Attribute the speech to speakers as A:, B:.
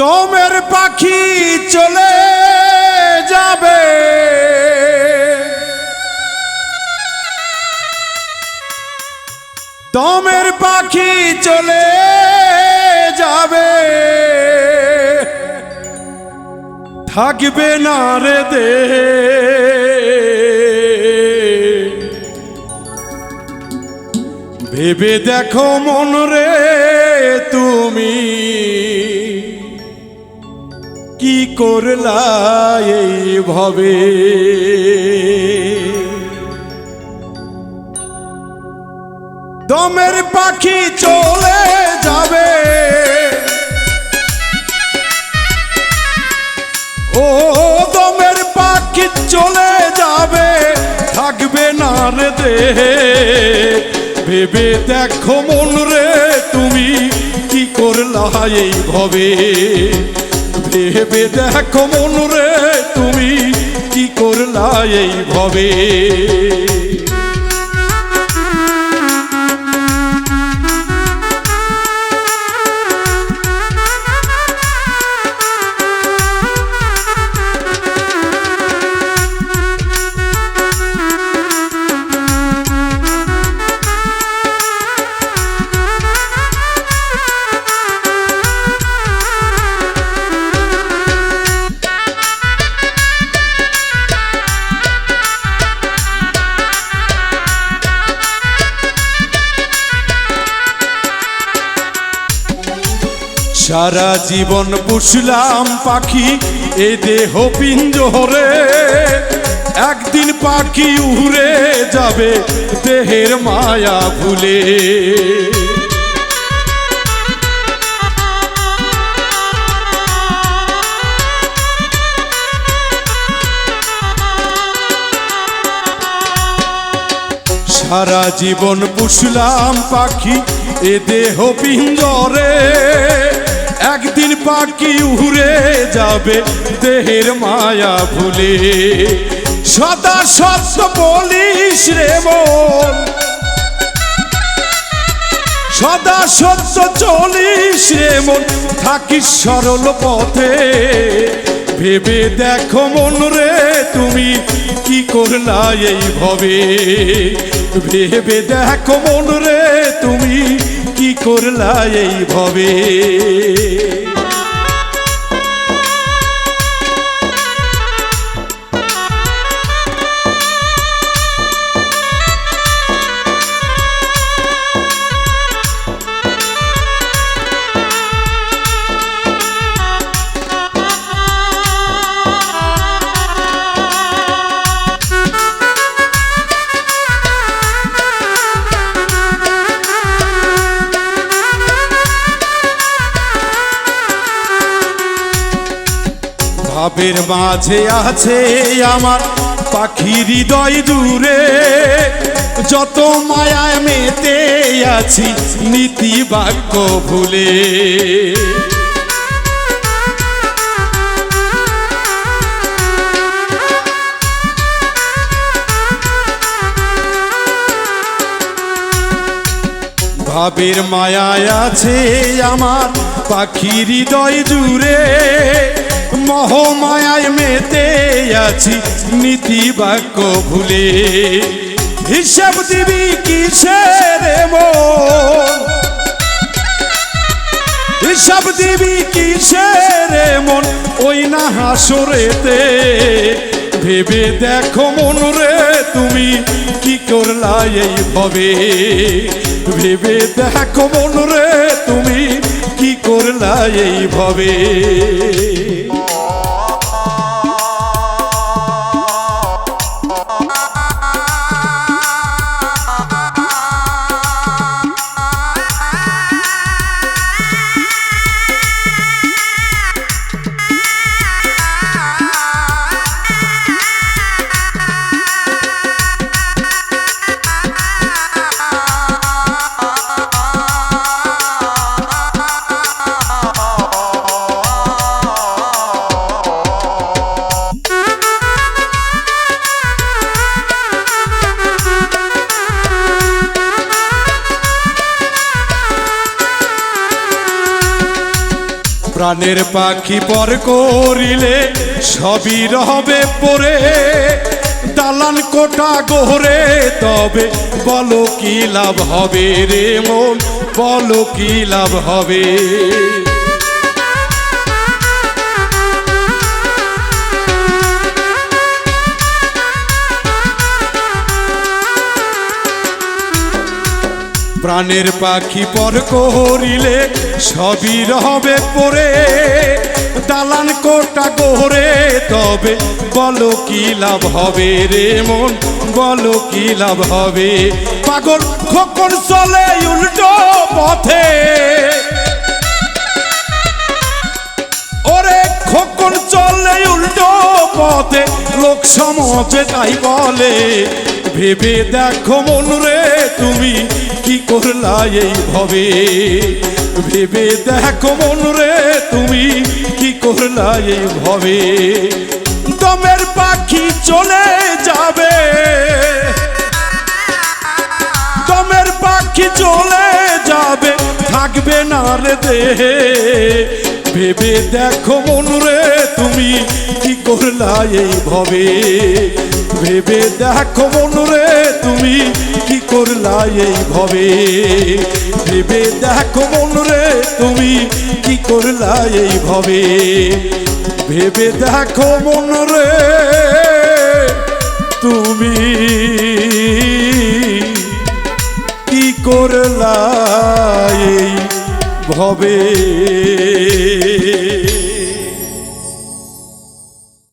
A: দমের পাখি চলে যাবে, দমের পাখি চলে যাবে, থাকবে না রে দেহে। ভেবে দেখো মন রে তুমি কি করলা এইভাবে। দমের পাখি চলে যাবে, ও দমের পাখি চলে যাবে, থাকবে না রে দেহে। ভেবে দেখো মন রে তুমি কি করলা এইভাবে। ভেবে দেখো মন রে তুমি কি করলা এইভাবে। সারা জীবন পুষলাম পাখি এ দেহ পিঞ্জরে, একদিন পাখি উড়ে যাবে দেহের মায়া ভুলে। সারা জীবন পুষলাম পাখি এ দেহ পিঞ্জরে, একদিন পাখি উড়ে যাবে দেহের মায়া ভুলে। সদা সত্য বলিস রে মন, সদা সত্য চলিস রে মন, থাকিস সরল পথে। ভেবে দেখো মন রে তুমি কি করলা এইভাবে। ভেবে দেখো মন রে তুমি কি করলা এইভাবে। ভাবের মাঝে আছে আমার পাখি হৃদয় দূরে, যত মায়ায় মেতে আছি নীতি বাক্য ভুলে। ভাবের মায়ায় আছে আমার পাখি হৃদয় জুড়ে, মোহমায়ায় মেতে আছি নীতি বাক্য ভুলে। হিসাব দিবি কিসের মন, হিসাব দিবি কিসের মন ওই না হাসরেতে। ভেবে দেখো মন রে তুমি কি করলা এইভাবে। ভেবে দেখো মন রে তুমি কি করলা এইভাবে। প্রাণের পাখি পর করিলে সবই রবে পরে, দালান কোটা গোহরে তবে বলো কি লাভ হবে রে মন, বলো কি লাভ হবে। প্রাণের পাখি পর করিলে সবই রবে পরে, দালান কোটা গোহরে তবে বলো কি লাভ হবে রে মন, বলো কি লাভ হবে। পাগল খোকন চলে উল্টো পথে, ওরে খোকন চলে উল্টো পথে, লোক সমাজে তাই বলে। ভেবে দেখো মন রে তুমি কি করলা এই ভবে, ভেবে দেখো মন রে তুমি কি করলা এই ভবে। দমের পাখি চলে যাবে, দমের পাখি চলে যাবে, থাকবে না রে দেহে। ভেবে দেখো মন রে তুমি কি করলা এই ভবে, ভেবে দেখো মন রে তুমি কি করলা এই ভবে। ভেবে দেখো মন রে তুমি কি করলা এই ভবে, ভেবে দেখো মন রে তুমি কি করলা এই ভবে।